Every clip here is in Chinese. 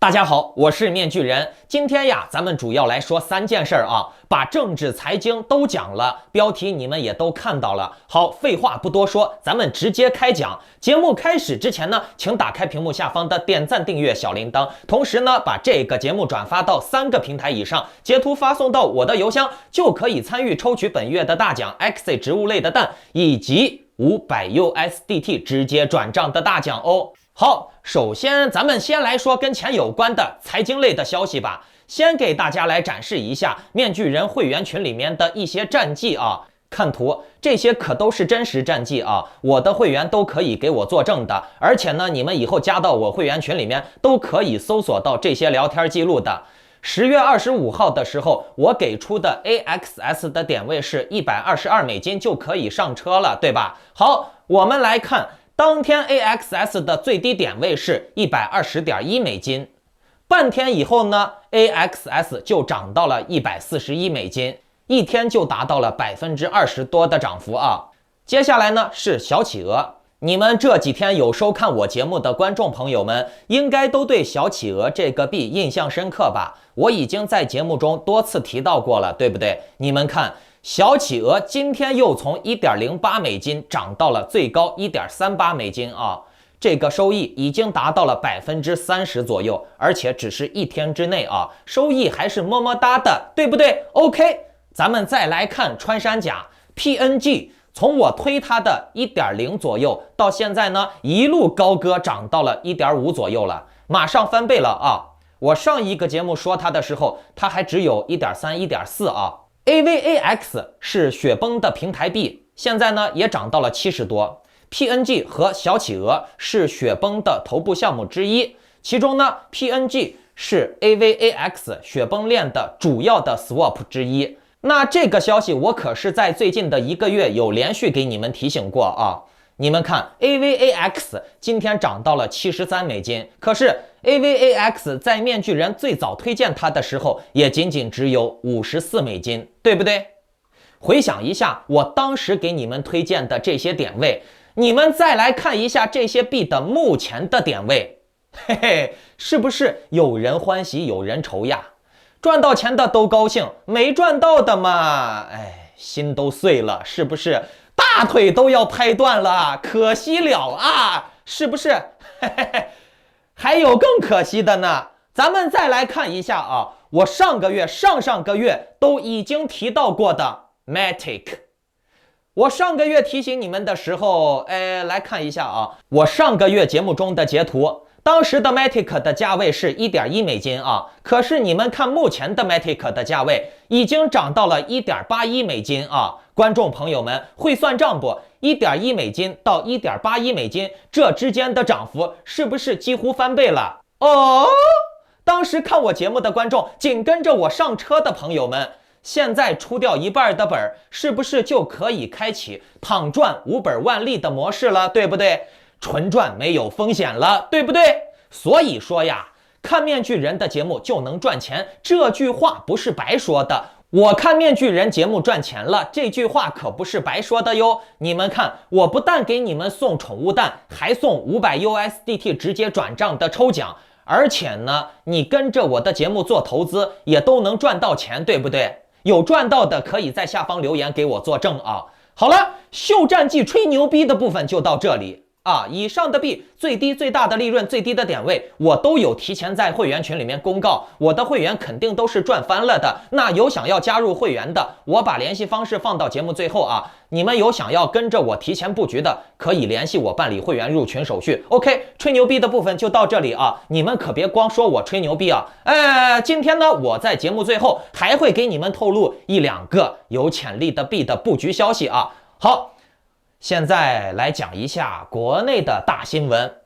大家好，我是面具人。今天呀，咱们主要来说3件事啊，把政治财经都讲了，标题你们也都看到了。好，废话不多说，咱们直接开讲。节目开始之前呢，请打开屏幕下方的点赞、订阅、小铃铛，同时呢，把这个节目转发到3个平台以上，截图发送到我的邮箱，就可以参与抽取本月的大奖 XZ 植物类的蛋以及500 USDT 直接转账的大奖哦。好，首先咱们先来说跟钱有关的财经类的消息吧。先给大家来展示一下面具人会员群里面的一些战绩啊。看图，这些可都是真实战绩啊，我的会员都可以给我作证的。而且呢，你们以后加到我会员群里面都可以搜索到这些聊天记录的。10月25号的时候，我给出的 AXS 的点位是122美金就可以上车了，对吧？好，我们来看。当天 AXS 的最低点位是120.1美金，半天以后呢 ，AXS 就涨到了141美金，一天就达到了20%多的涨幅啊。接下来呢是小企鹅，你们这几天有收看我节目的观众朋友们，应该都对小企鹅这个币印象深刻吧？我已经在节目中多次提到过了，对不对？你们看。小企鹅今天又从1.08美金涨到了最高1.38美金啊，这个收益已经达到了30%左右，而且只是一天之内啊，收益还是么么哒的，对不对 ？OK， 咱们再来看穿山甲 PNG， 从我推它的1.0左右到现在呢，一路高歌涨到了1.5左右了，马上翻倍了啊！我上一个节目说它的时候，它还只有1.3、1.4啊。AVAX 是雪崩的平台币，现在呢也涨到了70多。PNG 和小企鹅是雪崩的头部项目之一，其中呢 PNG 是 AVAX 雪崩链的主要的 swap 之一。那这个消息我可是在最近的1个月有连续给你们提醒过啊。你们看 AVAX 今天涨到了73美金，可是 AVAX 在面具人最早推荐它的时候也仅仅只有54美金，对不对？回想一下我当时给你们推荐的这些点位，你们再来看一下这些币的目前的点位，嘿嘿，是不是有人欢喜有人愁呀？赚到钱的都高兴，没赚到的嘛，心都碎了，是不是？大腿都要拍断了，可惜了啊，是不是？还有更可惜的呢，咱们再来看一下啊，我上个月、上上个月都已经提到过的 Matic。我上个月提醒你们的时候，来看一下啊，我上个月节目中的截图。当时的 Matic 的价位是1.1美金啊，可是你们看目前的 Matic 的价位已经涨到了1.81美金啊！观众朋友们会算账不？1.1美金到1.81美金，这之间的涨幅是不是几乎翻倍了？哦，当时看我节目的观众，紧跟着我上车的朋友们，现在出掉一半的本，是不是就可以开启躺赚无本万利的模式了？对不对？纯赚没有风险了，对不对？所以说呀，看面具人的节目就能赚钱，这句话不是白说的。我看面具人节目赚钱了，这句话可不是白说的哟。你们看，我不但给你们送宠物蛋，还送500 USDT 直接转账的抽奖，而且呢，你跟着我的节目做投资，也都能赚到钱，对不对？有赚到的可以在下方留言给我作证啊。好了，秀战绩吹牛逼的部分就到这里。以上的币最低最大的利润最低的点位我都有提前在会员群里面公告，我的会员肯定都是赚翻了的。那有想要加入会员的，我把联系方式放到节目最后啊，你们有想要跟着我提前布局的，可以联系我办理会员入群手续。 OK， 吹牛逼的部分就到这里啊，你们可别光说我吹牛逼啊。今天呢，我在节目最后还会给你们透露1-2个有潜力的币的布局消息啊。好，现在来讲一下国内的大新闻。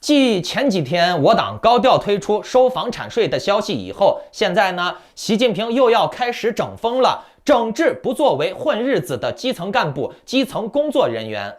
继前几天我党高调推出收房产税的消息以后，现在呢，习近平又要开始整风了，整治不作为混日子的基层干部、基层工作人员。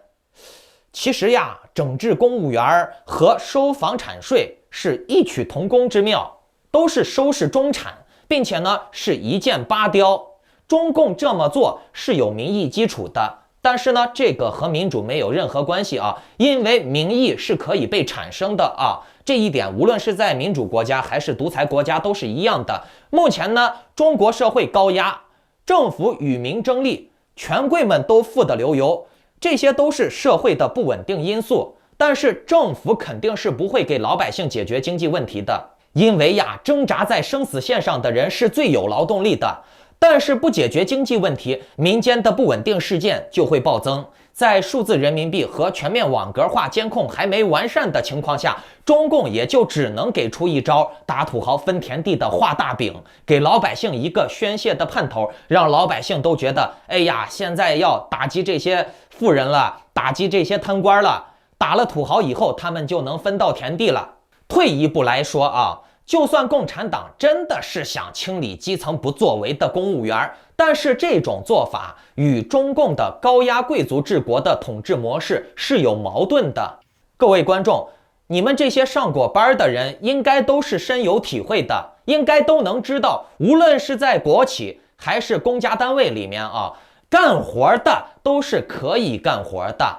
其实呀，整治公务员和收房产税是异曲同工之妙，都是收拾中产，并且呢是一箭8雕。中共这么做是有民意基础的。但是呢，这个和民主没有任何关系啊，因为民意是可以被产生的啊。这一点无论是在民主国家还是独裁国家都是一样的。目前呢，中国社会高压，政府与民争利，权贵们都富得流油，这些都是社会的不稳定因素。但是政府肯定是不会给老百姓解决经济问题的，因为呀，挣扎在生死线上的人是最有劳动力的。但是不解决经济问题，民间的不稳定事件就会暴增。在数字人民币和全面网格化监控还没完善的情况下，中共也就只能给出一招打土豪分田地的画大饼，给老百姓一个宣泄的盼头，让老百姓都觉得，哎呀，现在要打击这些富人了，打击这些贪官了，打了土豪以后，他们就能分到田地了。退一步来说啊，就算共产党真的是想清理基层不作为的公务员，但是这种做法与中共的高压贵族治国的统治模式是有矛盾的。各位观众，你们这些上过班的人应该都是深有体会的，应该都能知道，无论是在国企还是公家单位里面啊，干活的都是可以干活的，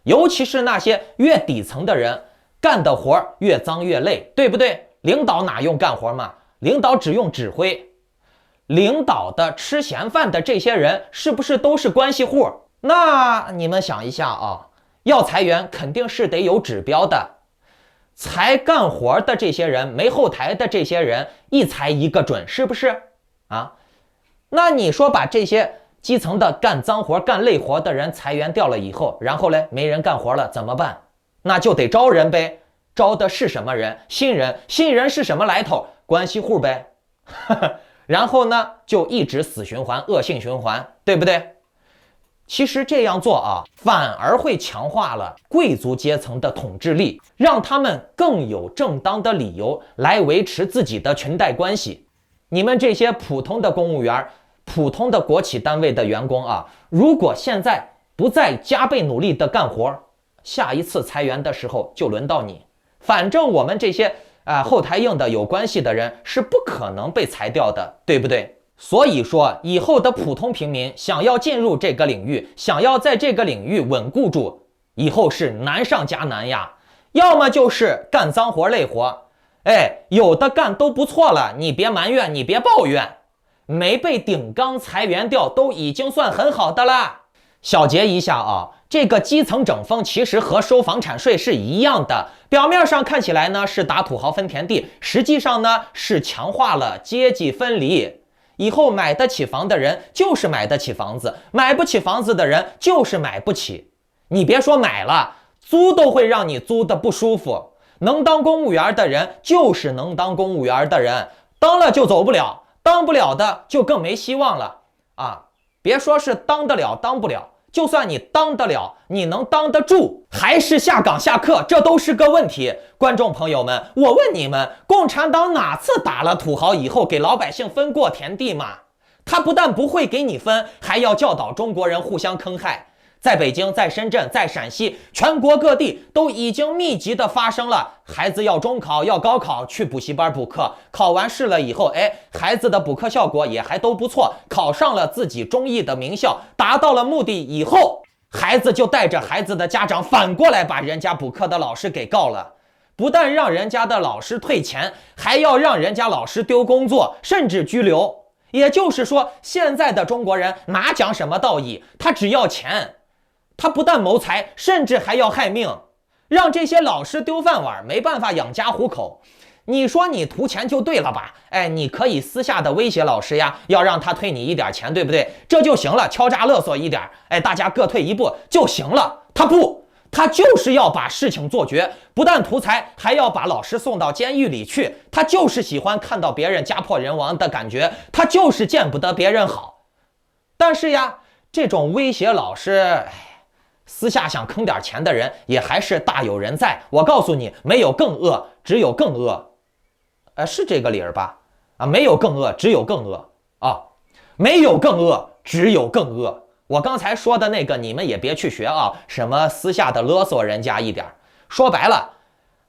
尤其是那些越底层的人，干的活越脏越累，对不对？领导哪用干活嘛？领导只用指挥。领导的吃闲饭的这些人是不是都是关系户？那你们想一下啊，要裁员肯定是得有指标的。裁干活的这些人，没后台的这些人，一裁一个准，是不是啊？那你说把这些基层的干脏活干累活的人裁员掉了以后，然后嘞没人干活了怎么办？那就得招人呗。招的是什么人？新人。新人是什么来头？关系户呗。然后呢，就一直死循环，恶性循环，对不对？其实这样做啊，反而会强化了贵族阶层的统治力，让他们更有正当的理由来维持自己的裙带关系。你们这些普通的公务员、普通的国企单位的员工啊，如果现在不再加倍努力的干活，下一次裁员的时候就轮到你。反正我们这些后台硬的有关系的人是不可能被裁掉的，对不对？所以说以后的普通平民想要进入这个领域，想要在这个领域稳固住，以后是难上加难呀。要么就是干脏活累活，有的干都不错了，你别埋怨，你别抱怨，没被顶缸裁员掉都已经算很好的啦。小结一下啊，这个基层整风其实和收房产税是一样的，表面上看起来呢是打土豪分田地，实际上呢是强化了阶级分离。以后买得起房的人就是买得起房子，买不起房子的人就是买不起。你别说买了，租都会让你租得不舒服。能当公务员的人就是能当公务员的人，当了就走不了，当不了的就更没希望了啊！别说是当得了当不了，就算你当得了，你能当得住，还是下岗下课，这都是个问题。观众朋友们，我问你们，共产党哪次打了土豪以后给老百姓分过田地吗？他不但不会给你分，还要教导中国人互相坑害。在北京，在深圳，在陕西，全国各地都已经密集的发生了孩子要中考要高考去补习班补课，考完试了以后，孩子的补课效果也还都不错，考上了自己中意的名校，达到了目的以后，孩子就带着孩子的家长反过来把人家补课的老师给告了，不但让人家的老师退钱，还要让人家老师丢工作，甚至拘留。也就是说，现在的中国人哪讲什么道义，他只要钱。他不但谋财，甚至还要害命，让这些老师丢饭碗，没办法养家糊口。你说你图钱就对了吧？你可以私下的威胁老师呀，要让他退你一点钱，对不对？这就行了，敲诈勒索一点，大家各退一步就行了。他不，他就是要把事情做绝，不但图财，还要把老师送到监狱里去。他就是喜欢看到别人家破人亡的感觉，他就是见不得别人好。但是呀，这种威胁老师，私下想坑点钱的人也还是大有人在。我告诉你，没有更恶，只有更恶。是这个理儿吧？没有更恶，只有更恶啊！没有更恶，只有更恶。我刚才说的那个，你们也别去学啊！什么私下的勒索人家一点，说白了，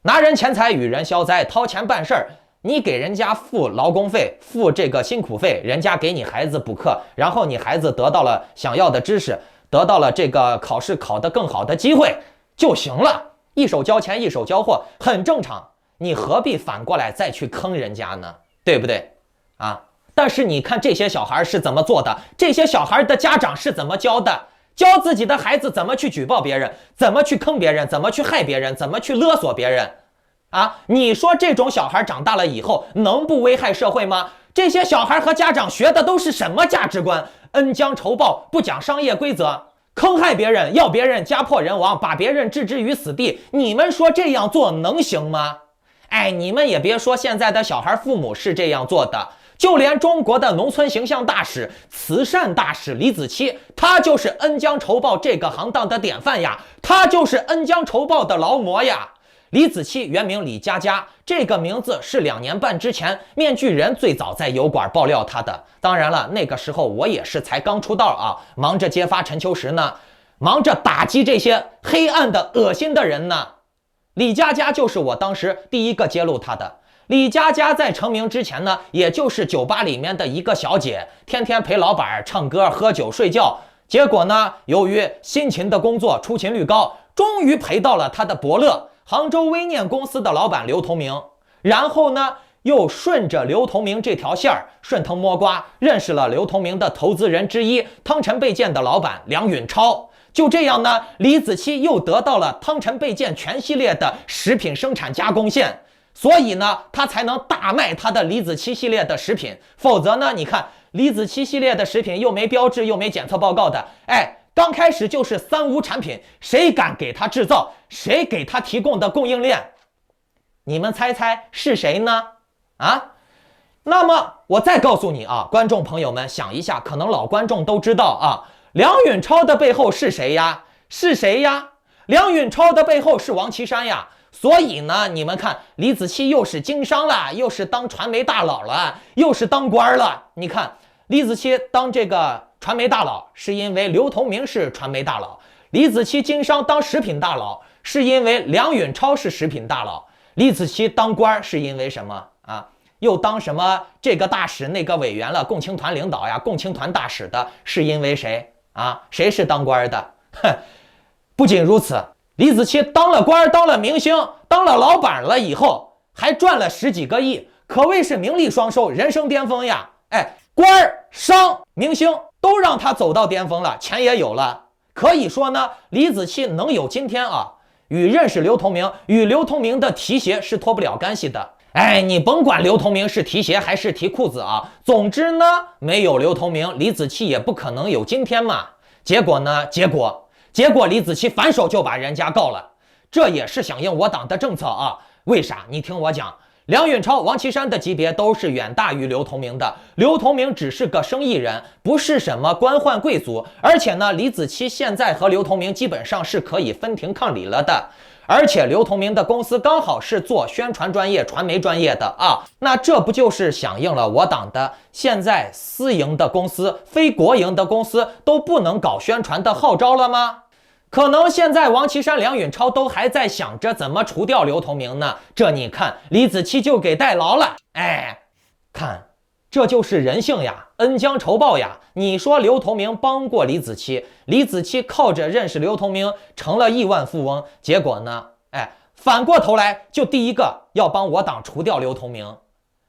拿人钱财与人消灾，掏钱办事儿。你给人家付劳工费，付这个辛苦费，人家给你孩子补课，然后你孩子得到了想要的知识。得到了这个考试考得更好的机会就行了，一手交钱一手交货，很正常。你何必反过来再去坑人家呢？对不对啊？但是你看这些小孩是怎么做的，这些小孩的家长是怎么教的，教自己的孩子怎么去举报别人，怎么去坑别人，怎么去害别人，怎么去勒索别人啊？你说这种小孩长大了以后能不危害社会吗？这些小孩和家长学的都是什么价值观？恩将仇报，不讲商业规则，坑害别人，要别人家破人亡，把别人置之于死地。你们说这样做能行吗？哎，你们也别说现在的小孩父母是这样做的，就连中国的农村形象大使、慈善大使李子柒，他就是恩将仇报这个行当的典范呀，他就是恩将仇报的劳模呀。李子柒原名李佳佳，这个名字是2年半之前面具人最早在油管爆料他的。当然了，那个时候我也是才刚出道啊，忙着揭发陈秋实呢，忙着打击这些黑暗的恶心的人呢。李佳佳就是我当时第一个揭露他的。李佳佳在成名之前呢，也就是酒吧里面的一个小姐，天天陪老板唱歌喝酒睡觉。结果呢，由于辛勤的工作，出勤率高，终于陪到了他的伯乐，杭州微念公司的老板刘同明。然后呢，又顺着刘同明这条线儿顺藤摸瓜，认识了刘同明的投资人之一汤臣倍健的老板梁允超。就这样呢，李子柒又得到了汤臣倍健全系列的食品生产加工线，所以呢，他才能大卖他的李子柒系列的食品。否则呢，你看李子柒系列的食品又没标志，又没检测报告的，哎，刚开始就是三无产品，谁敢给他制造，谁给他提供的供应链？你们猜猜是谁呢？啊？那么我再告诉你啊，观众朋友们想一下，可能老观众都知道啊。梁允超的背后是谁呀？是谁呀？梁允超的背后是王岐山呀。所以呢，你们看李子柒又是经商了，又是当传媒大佬了，又是当官了。你看李子柒当这个传媒大佬，是因为刘同明是传媒大佬；李子柒经商当食品大佬，是因为梁允超是食品大佬；李子柒当官是因为什么啊？又当什么这个大使那个委员了，共青团领导呀，共青团大使的，是因为谁？啊，谁是当官的？哼，不仅如此，李子柒当了官，当了明星，当了老板了以后，还赚了10几个亿，可谓是名利双收，人生巅峰呀！哎，官、商、明星都让他走到巅峰了，钱也有了。可以说呢，李子柒能有今天啊，与认识刘同明，与刘同明的提携是脱不了干系的。哎，你甭管刘同明是提鞋还是提裤子啊，总之呢，没有刘同明，李子柒也不可能有今天嘛。结果呢？结果李子柒反手就把人家告了，这也是响应我党的政策啊。为啥？你听我讲，梁允超、王岐山的级别都是远大于刘同明的。刘同明只是个生意人，不是什么官宦贵族。而且呢，李子柒现在和刘同明基本上是可以分庭抗礼了的。而且刘同明的公司刚好是做宣传专业、传媒专业的啊，那这不就是响应了我党的现在私营的公司、非国营的公司都不能搞宣传的号召了吗？可能现在王岐山、梁允超都还在想着怎么除掉刘同明呢，这你看李子柒就给代劳了。哎，看，这就是人性呀，恩将仇报呀。你说刘同明帮过李子柒，李子柒靠着认识刘同明成了亿万富翁，结果呢，哎，反过头来就第一个要帮我党除掉刘同明。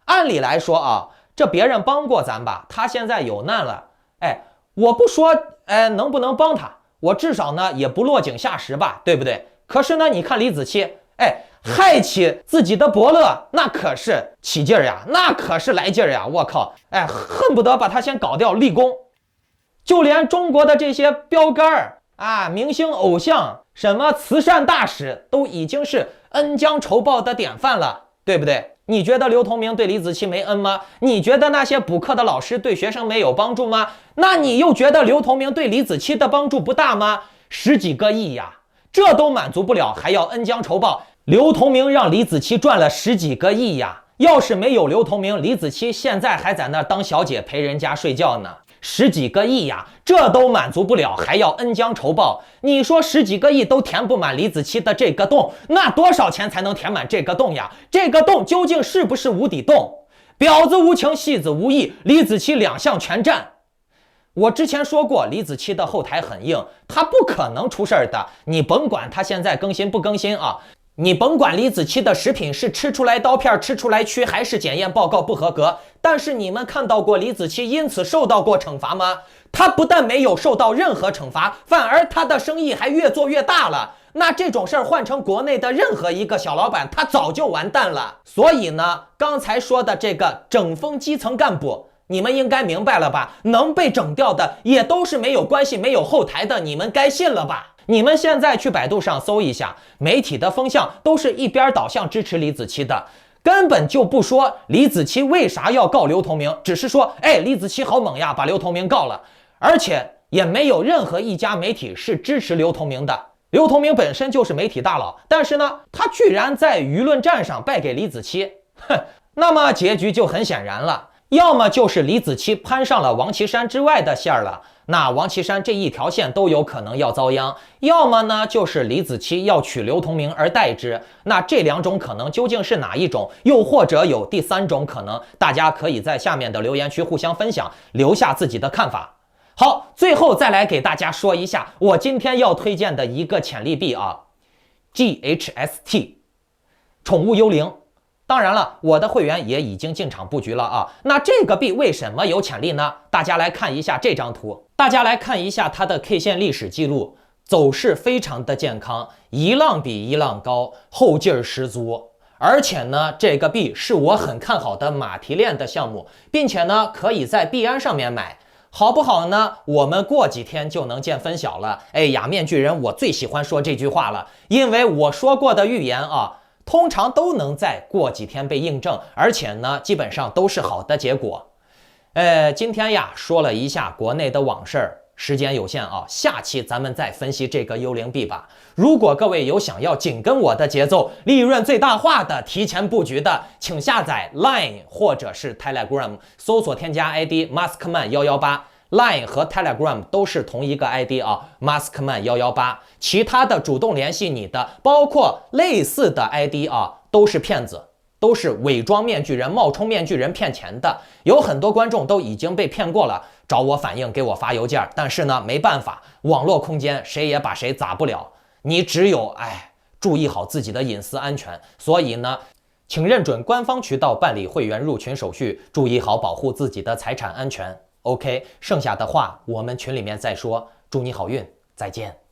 按理来说啊，这别人帮过咱吧，他现在有难了，哎，我不说，能不能帮他，我至少呢也不落井下石吧，对不对？可是呢，你看李子柒，哎，害起自己的伯乐，那可是起劲儿呀，那可是来劲儿呀！我靠，哎，恨不得把他先搞掉立功。就连中国的这些标杆儿啊，明星偶像，什么慈善大使，都已经是恩将仇报的典范了，对不对？你觉得刘同明对李子柒没恩吗？你觉得那些补课的老师对学生没有帮助吗？那你又觉得刘同明对李子柒的帮助不大吗？10几个亿呀，这都满足不了，还要恩将仇报。刘同明让李子柒赚了10几个亿呀！要是没有刘同明，李子柒现在还在那当小姐陪人家睡觉呢。10几个亿呀，这都满足不了，还要恩将仇报。你说10几个亿都填不满李子柒的这个洞，那多少钱才能填满这个洞呀？这个洞究竟是不是无底洞？婊子无情，戏子无义，李子柒2项全占。我之前说过，李子柒的后台很硬，他不可能出事儿的。你甭管他现在更新不更新啊，你甭管李子柒的食品是吃出来刀片、吃出来蛆，还是检验报告不合格，但是你们看到过李子柒因此受到过惩罚吗？他不但没有受到任何惩罚，反而他的生意还越做越大了。那这种事儿换成国内的任何一个小老板，他早就完蛋了。所以呢，刚才说的这个整风基层干部，你们应该明白了吧？能被整掉的也都是没有关系、没有后台的，你们该信了吧？你们现在去百度上搜一下，媒体的风向都是一边倒向支持李子柒的，根本就不说李子柒为啥要告刘同明，只是说，李子柒好猛呀，把刘同明告了，而且也没有任何一家媒体是支持刘同明的。刘同明本身就是媒体大佬，但是呢，他居然在舆论战上败给李子柒，那么结局就很显然了，要么就是李子柒攀上了王岐山之外的线了，那王岐山这一条线都有可能要遭殃，要么呢就是李子柒要取刘同明而代之，那这两种可能究竟是哪一种？又或者有第三种可能？大家可以在下面的留言区互相分享，留下自己的看法。好，最后再来给大家说一下我今天要推荐的一个潜力币啊 ，GHST 宠物幽灵。当然了，我的会员也已经进场布局了啊。那这个币为什么有潜力呢？大家来看一下这张图，大家来看一下它的 K 线历史记录，走势非常的健康，一浪比一浪高，后劲儿十足。而且呢，这个币是我很看好的马蹄链的项目，并且呢，可以在币安上面买。好不好呢？我们过几天就能见分晓了。雅面具人，我最喜欢说这句话了，因为我说过的预言啊，通常都能在过几天被印证，而且呢，基本上都是好的结果。今天呀，说了一下国内的往事，时间有限啊，下期咱们再分析这个幽灵币吧。如果各位有想要紧跟我的节奏、利润最大化的提前布局的，请下载 Line 或者是 Telegram， 搜索添加 ID Maskman118。Line 和 Telegram 都是同一个 ID 啊 ，Maskman118。其他的主动联系你的，包括类似的 ID 啊，都是骗子。都是伪装面具人、冒充面具人骗钱的，有很多观众都已经被骗过了，找我反映，给我发邮件，但是呢，没办法，网络空间谁也把谁砸不了，你只有注意好自己的隐私安全。所以呢，请认准官方渠道办理会员入群手续，注意好保护自己的财产安全。OK， 剩下的话我们群里面再说，祝你好运，再见。